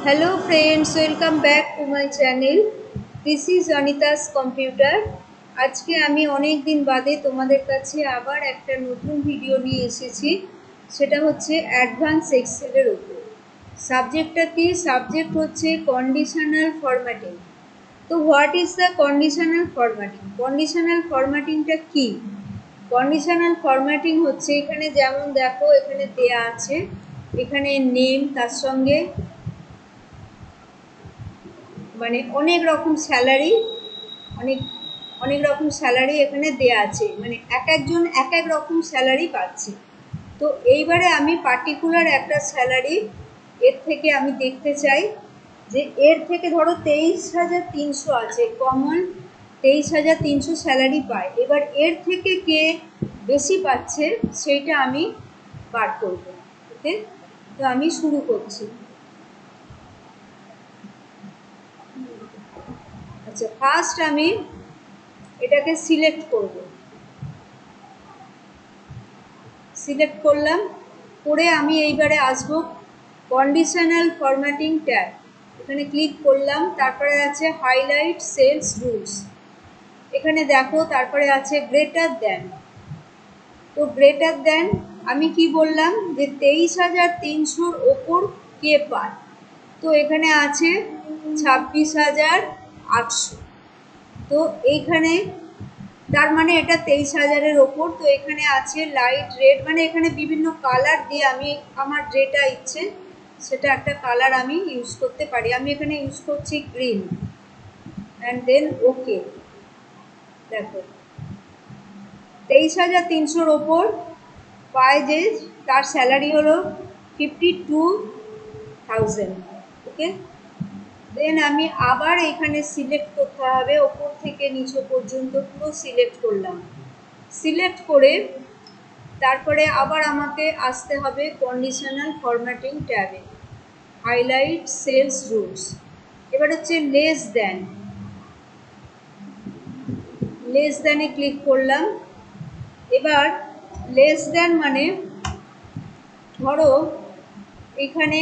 Hello friends, welcome back to my channel. This is Anita's Computer. আজকে আমি অনেক দিন বাদে তোমাদের কাছে আবার একটা নতুন ভিডিও নিয়ে এসেছি। সেটা হচ্ছে অ্যাডভান্স এক্সেলের উপর। সাবজেক্টটা কি? সাবজেক্ট হচ্ছে কন্ডিশনাল ফরম্যাটিং। তো what is the conditional formatting? Conditional ফরম্যাটিংটা কি? কন্ডিশনাল ফরম্যাটিং হচ্ছে এখানে যেমন দেখো এখানে দেয়া আছে, এখানে নেম, তার সঙ্গে মানে অনেক রকম স্যালারি, অনেক অনেক রকম স্যালারি এখানে দেয়া আছে, মানে এক একজন এক এক রকম স্যালারি পাচ্ছে। তো এইবারে আমি পার্টিকুলার একটা স্যালারি এর থেকে আমি দেখতে চাই যে এর থেকে ধরো 23,300 আছে, কমন 23,300 স্যালারি পায়। এবার এর থেকে কে বেশি পাচ্ছে সেইটা আমি বার করব। ওকে, তো আমি শুরু করছি। আচ্ছা, ফার্স্ট আমি এটাকে সিলেক্ট করব। সিলেক্ট করলাম, করে আমি এইবারে আসবো কন্ডিশনাল ফরম্যাটিং ট্যাব, এখানে ক্লিক করলাম। তারপরে আছে হাইলাইট সেলস রুলস, এখানে দেখো তারপরে আছে গ্রেটার দেন। তো গ্রেটার দেন আমি কি বললাম যে 23,300 ওপর কে পায়, তো এখানে আছে 26,800। তো এইখানে তার মানে এটা 23,000-এর ওপর। তো এখানে আছে লাইট রেড, মানে এখানে বিভিন্ন কালার দিয়ে আমি আমার যেটা ইচ্ছে সেটা একটা কালার আমি ইউজ করতে পারি। আমি এখানে ইউজ করছি গ্রিন, অ্যান্ড দেন ওকে। দেখো 23,300-র ওপর পায় যে তার স্যালারি হলো 52,000। ওকে, দেন আমি আবার এখানে সিলেক্ট করতে হবে, ওপর থেকে নিচে পর্যন্ত পুরো সিলেক্ট করলাম। সিলেক্ট করে তারপরে আবার আমাকে আসতে হবে কন্ডিশনাল ফরম্যাটিং ট্যাবে, হাইলাইট সেলস রুলস। এবার হচ্ছে লেস দেন, লেস দেনে ক্লিক করলাম। এবার লেস দেন মানে ধরো এখানে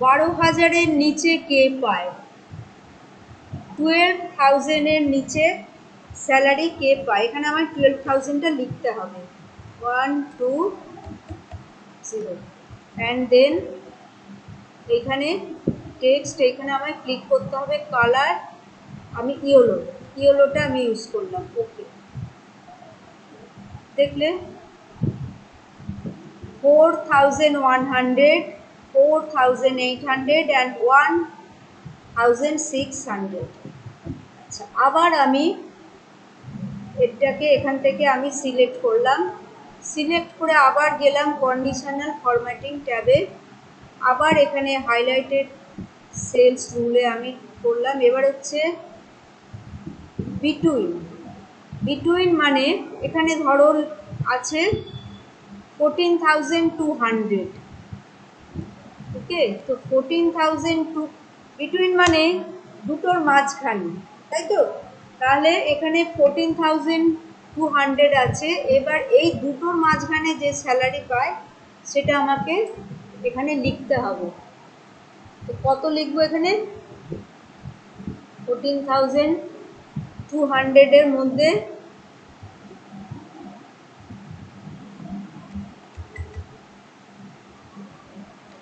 12,000-এর নিচে কে পায়, 12,000-এর নিচে স্যালারি কে পায়, এখানে আমার 12,000টা লিখতে হবে, 1 2 0, অ্যান্ড দেন এখানে টেক্সট, এখানে আমায় ক্লিক করতে হবে, কালার আমি ইয়েলোটা আমি ইউজ করলাম। ওকে, দেখলে 4,100, 4,800 অ্যান্ড 1,600। আচ্ছা, আবার আমি এটাকে এখান থেকে আমি সিলেক্ট করলাম। সিলেক্ট করে আবার গেলাম কন্ডিশনাল ফরম্যাটিং ট্যাবে, আবার এখানে হাইলাইটেড সেলস রুলে আমি করলাম। এবার হচ্ছে বিটুইন, বিটুইন মানে এখানে ধরো আছে 14,200। ওকে, তো 14,002 বিটুইন মানে দুটোর মাঝখানে, তাই তো? তাহলে এখানে 14,200 আছে। এবার এই দুটোর মাঝখানে যে স্যালারি পায় সেটা আমাকে এখানে লিখতে হবে। তো কত লিখবো এখানে? 14,200-এর মধ্যে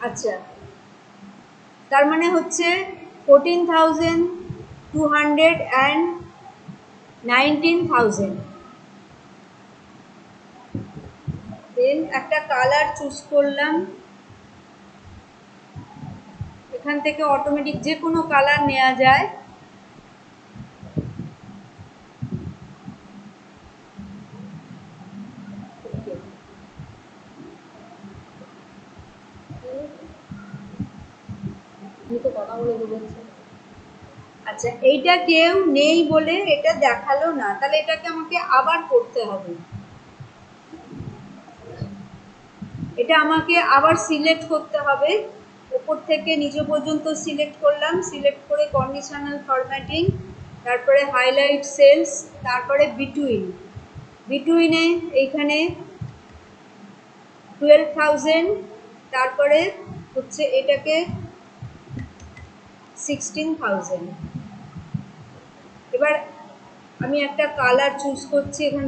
আচ্ছা, তার মানে হচ্ছে 14,200 অ্যান্ড 19,000। দেন একটা কালার চুজ করলাম, এখান থেকে অটোমেটিক যে কোনো কালার নেওয়া যায়। আচ্ছা, এইটা কেউ নেই বলে এটা দেখালো না, তাহলে এটাকে আমাকে আবার করতে হবে। এটা আমাকে আবার সিলেক্ট করতে হবে, উপর থেকে নিচে পর্যন্ত সিলেক্ট করলাম। সিলেক্ট করে কন্ডিশনাল ফরম্যাটিং, তারপরে হাইলাইট সেলস, তারপরে বিটুইন, বিটুইনে এইখানে 12,000, তারপরে হচ্ছে এটাকে 16,000। এবার আমি একটা কালার চুজ করছি এখান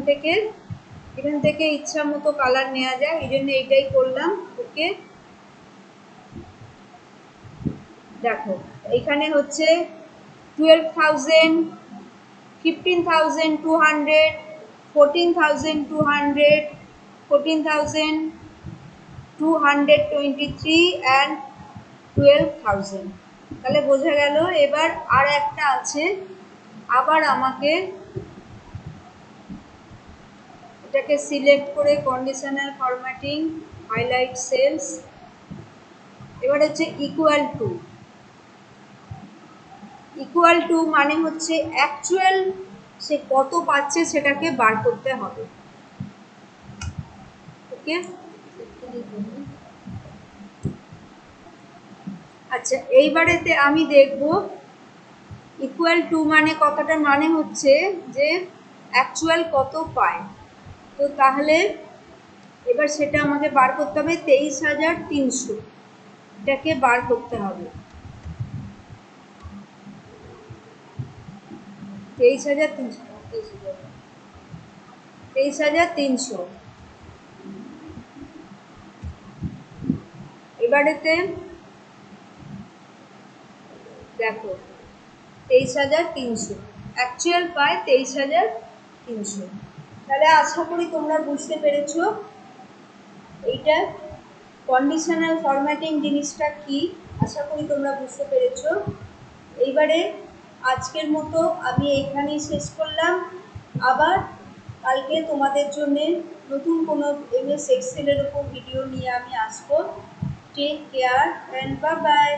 থেকে ইচ্ছা মতো কালার নেওয়া যায়, এই জন্য এইটাই করলাম। ওকে, দেখো এখানে হচ্ছে 12,000, 15,200, 14,200, 14,223 অ্যান্ড 12,000। তাহলে বোঝা গেল। এবার আর একটা আছে, আবার আমাকে এটাকে সিলেক্ট করে কন্ডিশনাল ফরম্যাটিং, হাইলাইট সেলস, এবার হচ্ছে ইকুয়াল টু মানে হচ্ছে অ্যাকচুয়াল সে কত পাচ্ছে সেটাকে বার করতে হবে। ওকে, আচ্ছা এইবারেতে আমি দেখব ইকুয়াল টু মানে কথাটা মানে হচ্ছে যে অ্যাকচুয়াল কত পায়। তো তাহলে এবার সেটা আমাকে বার করতে হবে 23,300, এটাকে বার করতে হবে 23,300। এবারেতে দেখো 23,300 অ্যাকচুয়াল পায় 23,300। তাহলে আশা করি তোমরা বুঝতে পেরেছো এইটা কন্ডিশনাল ফরম্যাটিং জিনিসটা কি, আশা করি তোমরা বুঝতে পেরেছো। এইবারে আজকের মতো আমি এইখানেই শেষ করলাম। আবার কালকে তোমাদের জন্য নতুন কোনো MS এক্সেলের উপর ভিডিও নিয়ে আমি আসবো। Take care and bye by.